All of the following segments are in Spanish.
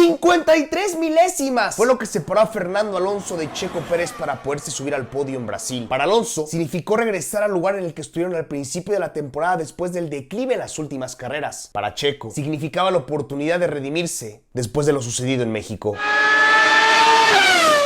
53 milésimas fue lo que separó a Fernando Alonso de Checo Pérez para poderse subir al podio en Brasil. Para Alonso significó regresar al lugar en el que estuvieron al principio de la temporada después del declive en las últimas carreras. Para Checo significaba la oportunidad de redimirse después de lo sucedido en México.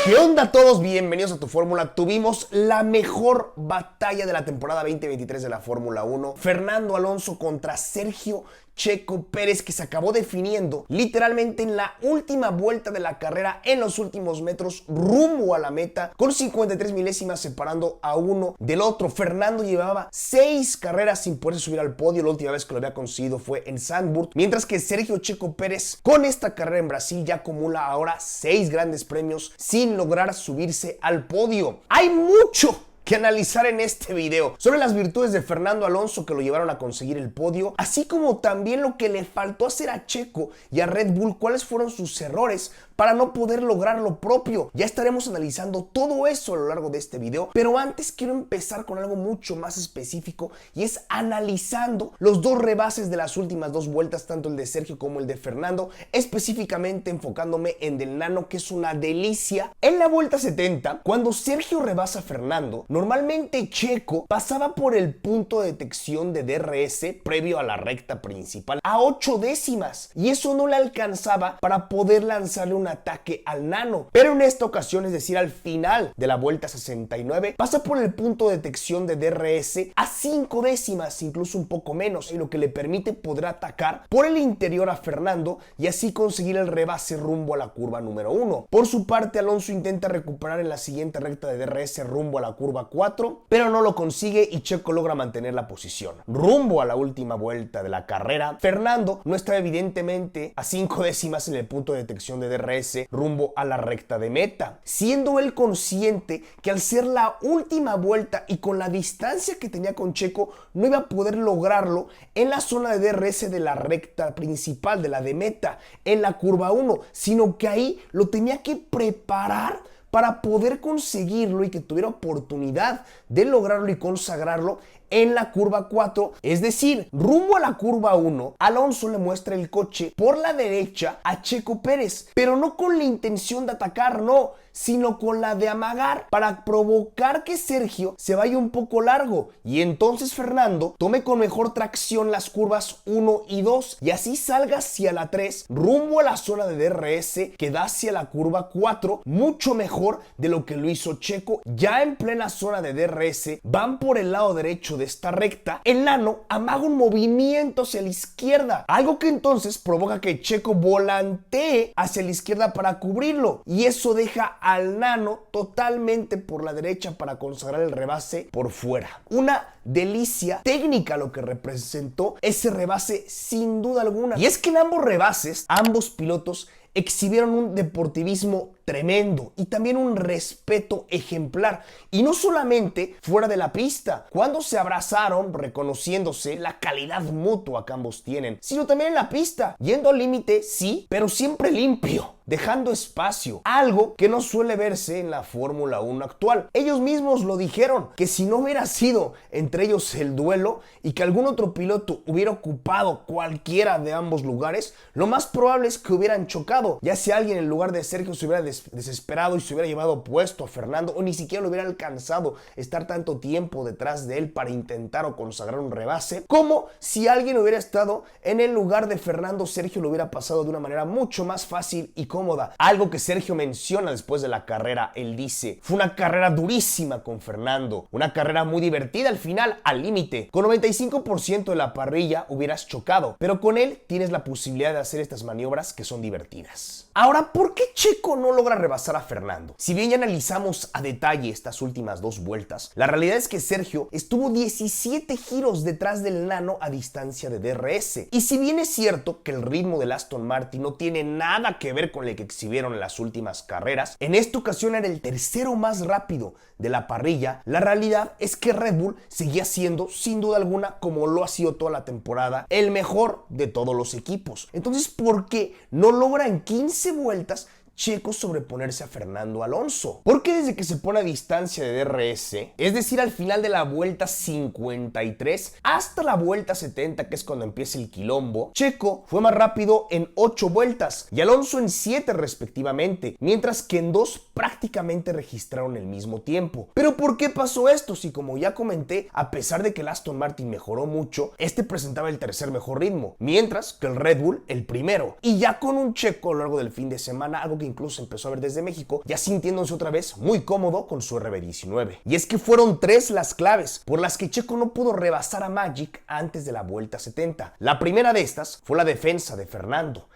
¿Qué onda a todos? Bienvenidos a tu Fórmula. Tuvimos la mejor batalla de la temporada 2023 de la Fórmula 1. Fernando Alonso contra Sergio Checo Pérez, que se acabó definiendo literalmente en la última vuelta de la carrera, en los últimos metros rumbo a la meta, con 53 milésimas separando a uno del otro. Fernando llevaba 6 carreras sin poder subir al podio. La última vez que lo había conseguido fue en Zandvoort, mientras que Sergio Checo Pérez con esta carrera en Brasil ya acumula ahora 6 grandes premios sin lograr subirse al podio. Hay mucho que analizar en este video sobre las virtudes de Fernando Alonso que lo llevaron a conseguir el podio, así como también lo que le faltó hacer a Checo y a Red Bull, cuáles fueron sus errores para no poder lograr lo propio. Ya estaremos analizando todo eso a lo largo de este video, pero antes quiero empezar con algo mucho más específico, y es analizando los dos rebases de las últimas 2 vueltas, tanto el de Sergio como el de Fernando, específicamente enfocándome en del Nano, que es una delicia. En la vuelta 70, cuando Sergio rebasa a Fernando, normalmente Checo pasaba por el punto de detección de DRS previo a la recta principal a 8 décimas, y eso no le alcanzaba para poder lanzarle un ataque al Nano. Pero en esta ocasión, es decir, al final de la vuelta 69, pasa por el punto de detección de DRS a 5 décimas, incluso un poco menos, y lo que le permite poder atacar por el interior a Fernando y así conseguir el rebase rumbo a la curva número 1. Por su parte, Alonso intenta recuperar en la siguiente recta de DRS rumbo a la curva 4, pero no lo consigue y Checo logra mantener la posición. Rumbo a la última vuelta de la carrera, Fernando no estaba evidentemente a 5 décimas en el punto de detección de DRS rumbo a la recta de meta, siendo él consciente que al ser la última vuelta y con la distancia que tenía con Checo, no iba a poder lograrlo en la zona de DRS de la recta principal, de la de meta, en la curva 1, sino que ahí lo tenía que preparar para poder conseguirlo y que tuviera oportunidad de lograrlo y consagrarlo en la curva 4, es decir, rumbo a la curva 1, Alonso le muestra el coche por la derecha a Checo Pérez, pero no con la intención de atacar, no, sino con la de amagar para provocar que Sergio se vaya un poco largo y entonces Fernando tome con mejor tracción las curvas 1 y 2 y así salga hacia la 3 rumbo a la zona de DRS que da hacia la curva 4, mucho mejor de lo que lo hizo Checo. Ya en plena zona de DRS van por el lado derecho de esta recta, el Nano amaga un movimiento hacia la izquierda, algo que entonces provoca que Checo volantee hacia la izquierda para cubrirlo, y eso deja al Nano totalmente por la derecha para consagrar el rebase por fuera. Una delicia técnica lo que representó ese rebase sin duda alguna, y es que en ambos rebases ambos pilotos exhibieron un deportivismo tremendo y también un respeto ejemplar, y no solamente fuera de la pista, cuando se abrazaron reconociéndose la calidad mutua que ambos tienen, sino también en la pista, yendo al límite, sí, pero siempre limpio, dejando espacio, algo que no suele verse en la Fórmula 1 actual. Ellos mismos lo dijeron, que si no hubiera sido entre ellos el duelo y que algún otro piloto hubiera ocupado cualquiera de ambos lugares, lo más probable es que hubieran chocado, ya si alguien en lugar de Sergio se hubiera desesperado y se hubiera llevado puesto a Fernando, o ni siquiera lo hubiera alcanzado estar tanto tiempo detrás de él para intentar o consagrar un rebase, como si alguien hubiera estado en el lugar de Fernando, Sergio lo hubiera pasado de una manera mucho más fácil y cómoda. Algo que Sergio menciona después de la carrera, él dice: fue una carrera durísima con Fernando, una carrera muy divertida al final, al límite. Con 95% de la parrilla hubieras chocado, pero con él tienes la posibilidad de hacer estas maniobras que son divertidas. Ahora, ¿por qué Checo no logra rebasar a Fernando? Si bien ya analizamos a detalle estas últimas 2 vueltas, la realidad es que Sergio estuvo 17 giros detrás del Nano a distancia de DRS. Y si bien es cierto que el ritmo del Aston Martin no tiene nada que ver con el que exhibieron en las últimas carreras, en esta ocasión era el tercero más rápido de la parrilla, la realidad es que Red Bull seguía siendo, sin duda alguna, como lo ha sido toda la temporada, el mejor de todos los equipos. Entonces, ¿por qué no logra en 15 vueltas Checo sobreponerse a Fernando Alonso. Porque desde que se pone a distancia de DRS, es decir, al final de la vuelta 53 hasta la vuelta 70, que es cuando empieza el quilombo, Checo fue más rápido en 8 vueltas y Alonso en 7 respectivamente, mientras que en 2 prácticamente registraron el mismo tiempo. ¿Pero por qué pasó esto? Si, como ya comenté, a pesar de que el Aston Martin mejoró mucho, este presentaba el tercer mejor ritmo, mientras que el Red Bull el primero. Y ya con un Checo a lo largo del fin de semana, algo que incluso empezó a ver desde México, ya sintiéndose otra vez muy cómodo con su RB19. Y es que fueron 3 las claves por las que Checo no pudo rebasar a Magic antes de la vuelta 70. La primera de estas fue la defensa de Fernando.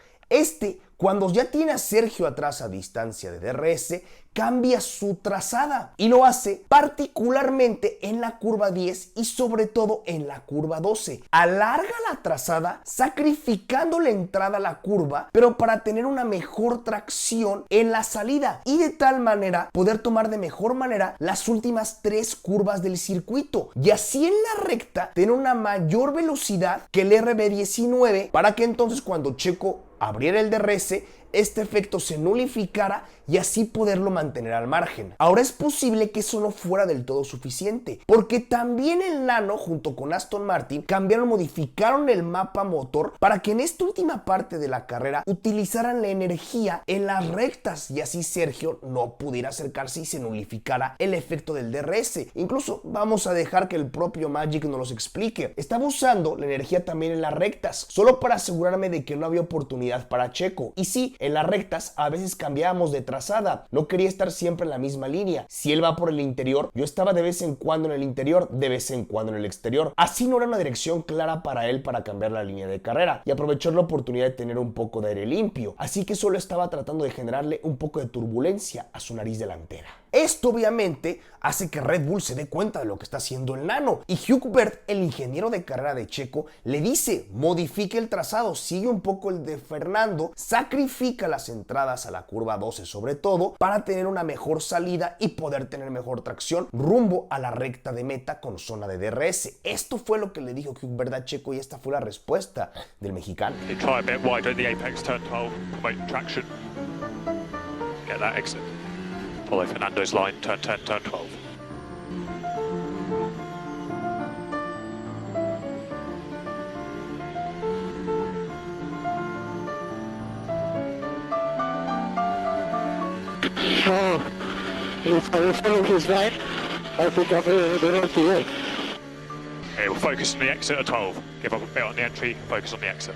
Cuando ya tiene a Sergio atrás a distancia de DRS, cambia su trazada y lo hace particularmente en la curva 10 y sobre todo en la curva 12. Alarga la trazada sacrificando la entrada a la curva, pero para tener una mejor tracción en la salida y de tal manera poder tomar de mejor manera las últimas 3 curvas del circuito y así en la recta tener una mayor velocidad que el RB19 para que entonces cuando Checo abriera el DRS, este efecto se nulificara y así poderlo mantener al margen. Ahora es posible que eso no fuera del todo suficiente, porque también el Nano junto con Aston Martin modificaron el mapa motor para que en esta última parte de la carrera utilizaran la energía en las rectas y así Sergio no pudiera acercarse y se nulificara el efecto del DRS. Incluso vamos a dejar que el propio Magic nos los explique. Estaba usando la energía también en las rectas, solo para asegurarme de que no había oportunidad para Checo. Y sí, en las rectas a veces cambiábamos de trazada, no quería estar siempre en la misma línea. Si él va por el interior, yo estaba de vez en cuando en el interior, de vez en cuando en el exterior. Así no era una dirección clara para él para cambiar la línea de carrera y aprovechar la oportunidad de tener un poco de aire limpio. Así que solo estaba tratando de generarle un poco de turbulencia a su nariz delantera. Esto obviamente hace que Red Bull se dé cuenta de lo que está haciendo el Nano y Hugh Bert, el ingeniero de carrera de Checo, le dice: modifique el trazado, sigue un poco el de Fernando, sacrifica las entradas a la curva 12 sobre todo para tener una mejor salida y poder tener mejor tracción rumbo a la recta de meta con zona de DRS. Esto fue lo que le dijo Hugh Bert a Checo y esta fue la respuesta del mexicano. Try a bit wider in the apex turn 12, promote traction. Get that exit. Follow Fernando's line, turn 10, turn 12. So, if I follow his line, I think I'm the right way. Okay, we'll focus on the exit at 12. Give up a bit on the entry, focus on the exit.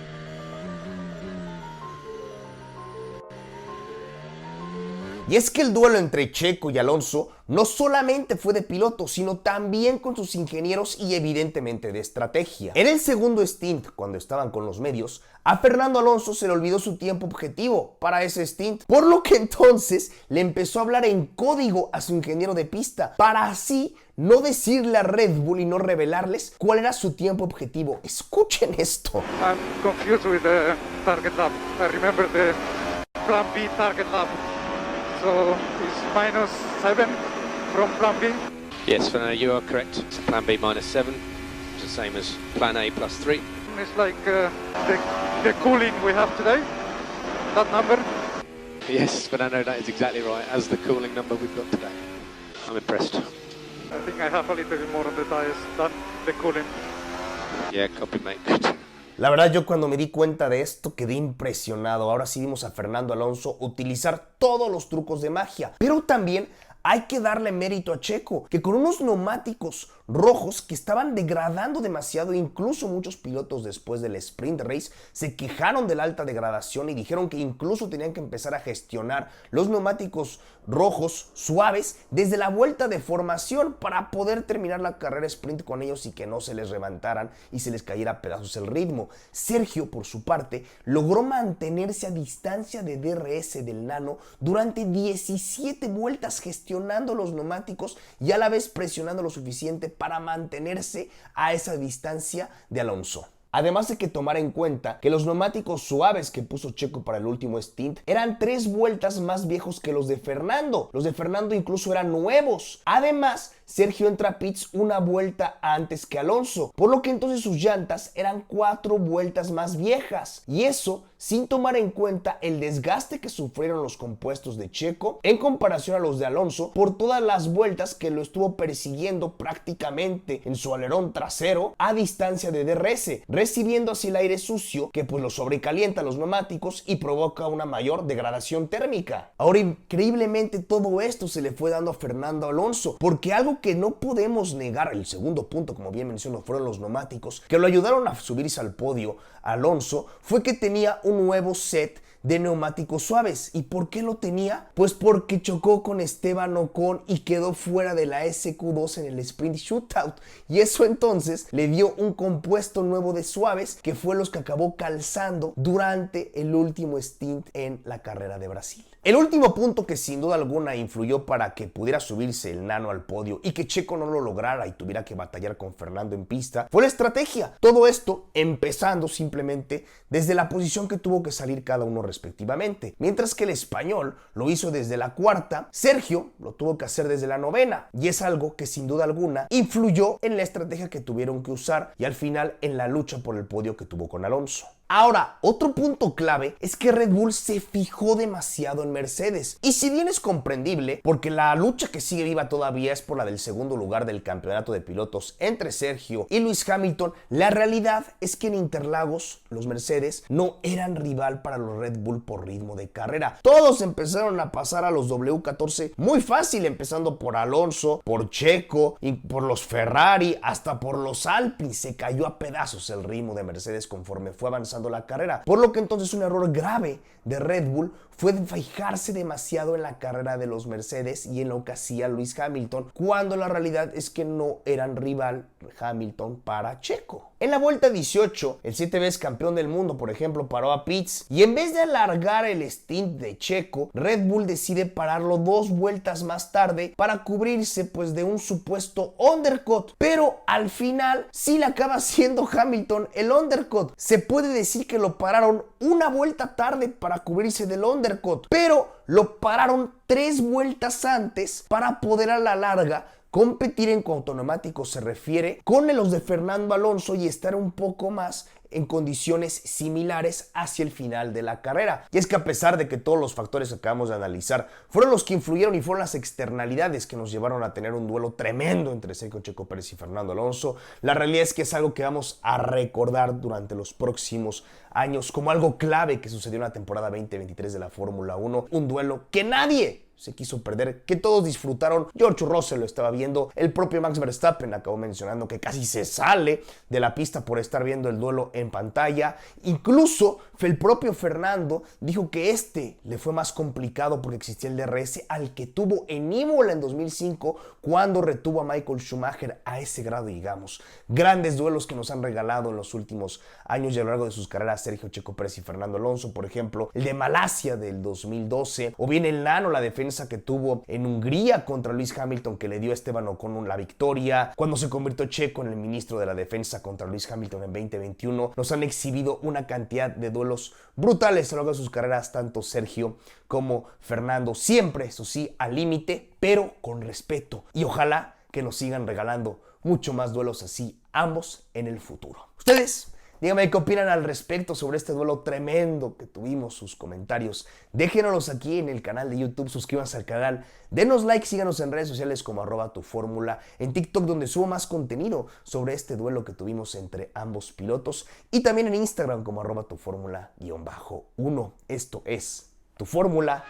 Y es que el duelo entre Checo y Alonso no solamente fue de piloto, sino también con sus ingenieros y evidentemente de estrategia. En el segundo stint, cuando estaban con los medios, a Fernando Alonso se le olvidó su tiempo objetivo para ese stint, por lo que entonces le empezó a hablar en código a su ingeniero de pista, para así no decirle a Red Bull y no revelarles cuál era su tiempo objetivo. Escuchen esto. I'm confused with the target lap. I remember the plan B target lap. So it's -7 from plan B. Yes, Fernando, you are correct. It's plan B -7. It's the same as plan A +3. It's like the cooling we have today, that number. Yes, Fernando, that is exactly right, as the cooling number we've got today. I'm impressed. I think I have a little bit more on the tires than the cooling. Yeah, copy, mate. Good. La verdad, yo cuando me di cuenta de esto quedé impresionado. Ahora sí vimos a Fernando Alonso utilizar todos los trucos de magia, pero también hay que darle mérito a Checo, que con unos neumáticos rojos que estaban degradando demasiado, incluso muchos pilotos después del sprint race se quejaron de la alta degradación y dijeron que incluso tenían que empezar a gestionar los neumáticos rojos suaves desde la vuelta de formación para poder terminar la carrera sprint con ellos y que no se les levantaran y se les cayera a pedazos el ritmo. Sergio, por su parte, logró mantenerse a distancia de DRS del Nano durante 17 vueltas gestionando los neumáticos y a la vez presionando lo suficiente para mantenerse a esa distancia de Alonso. Además de que tomar en cuenta que los neumáticos suaves que puso Checo para el último stint eran 3 vueltas más viejos que los de Fernando. Los de Fernando incluso eran nuevos. Además, Sergio entra a pits una vuelta antes que Alonso, por lo que entonces sus llantas eran 4 vueltas más viejas. Y eso sin tomar en cuenta el desgaste que sufrieron los compuestos de Checo en comparación a los de Alonso por todas las vueltas que lo estuvo persiguiendo prácticamente en su alerón trasero a distancia de DRS, recibiendo así el aire sucio que pues lo sobrecalienta los neumáticos y provoca una mayor degradación térmica. Ahora, increíblemente todo esto se le fue dando a Fernando Alonso, porque algo que no podemos negar, el segundo punto, como bien menciono, fueron los neumáticos que lo ayudaron a subirse al podio Alonso, fue que tenía un nuevo set de neumáticos suaves. ¿Y por qué lo tenía? Pues porque chocó con Esteban Ocon y quedó fuera de la SQ2 en el sprint shootout, y eso entonces le dio un compuesto nuevo de suaves que fue los que acabó calzando durante el último stint en la carrera de Brasil. El último punto que sin duda alguna influyó para que pudiera subirse el nano al podio y que Checo no lo lograra y tuviera que batallar con Fernando en pista fue la estrategia. Todo esto empezando simplemente desde la posición que tuvo que salir cada uno respectivamente. Mientras que el español lo hizo desde la cuarta, Sergio lo tuvo que hacer desde la novena, y es algo que sin duda alguna influyó en la estrategia que tuvieron que usar y al final en la lucha por el podio que tuvo con Alonso. Ahora, otro punto clave es que Red Bull se fijó demasiado en Mercedes. Y si bien es comprendible, porque la lucha que sigue viva todavía es por la del segundo lugar del campeonato de pilotos entre Sergio y Lewis Hamilton, la realidad es que en Interlagos los Mercedes no eran rival para los Red Bull por ritmo de carrera. Todos empezaron a pasar a los W14 muy fácil, empezando por Alonso, por Checo, y por los Ferrari, hasta por los Alpine. Se cayó a pedazos el ritmo de Mercedes conforme fue avanzando la carrera, por lo que entonces un error grave de Red Bull fue fijarse demasiado en la carrera de los Mercedes y en lo que hacía Lewis Hamilton, cuando la realidad es que no eran rival Hamilton para Checo. En la vuelta 18, el 7 veces campeón del mundo, por ejemplo, paró a pits, y en vez de alargar el stint de Checo, Red Bull decide pararlo 2 vueltas más tarde para cubrirse pues de un supuesto undercut, pero al final sí le acaba siendo Hamilton el undercut. Se puede decir que lo pararon una vuelta tarde para cubrirse del undercut, pero lo pararon 3 vueltas antes para poder a la larga competir en cuanto a neumáticos se refiere con los de Fernando Alonso y estar un poco más en condiciones similares hacia el final de la carrera. Y es que a pesar de que todos los factores que acabamos de analizar fueron los que influyeron y fueron las externalidades que nos llevaron a tener un duelo tremendo entre Sergio Checo Pérez y Fernando Alonso, la realidad es que es algo que vamos a recordar durante los próximos años como algo clave que sucedió en la temporada 2023 de la Fórmula 1, un duelo que nadie se quiso perder, que todos disfrutaron. George Russell lo estaba viendo, el propio Max Verstappen acabó mencionando que casi se sale de la pista por estar viendo el duelo en pantalla. Incluso el propio Fernando dijo que le fue más complicado porque existía el DRS al que tuvo en Imola en 2005 cuando retuvo a Michael Schumacher a ese grado, digamos. Grandes duelos que nos han regalado en los últimos años y a lo largo de sus carreras Sergio Checo Pérez y Fernando Alonso, por ejemplo, el de Malasia del 2012, o bien el nano, la defensa que tuvo en Hungría contra Lewis Hamilton que le dio a Esteban Ocon la victoria, cuando se convirtió Checo en el ministro de la defensa contra Lewis Hamilton en 2021. Nos han exhibido una cantidad de duelos brutales a lo largo de sus carreras, tanto Sergio como Fernando, siempre, eso sí, al límite, pero con respeto, y ojalá que nos sigan regalando mucho más duelos así, ambos en el futuro. Ustedes, díganme qué opinan al respecto sobre este duelo tremendo que tuvimos, sus comentarios. Déjenoslos aquí en el canal de YouTube, suscríbanse al canal, denos like, síganos en redes sociales como @tufórmula, en TikTok donde subo más contenido sobre este duelo que tuvimos entre ambos pilotos, y también en Instagram como @tufórmula_1. Esto es Tu Fórmula.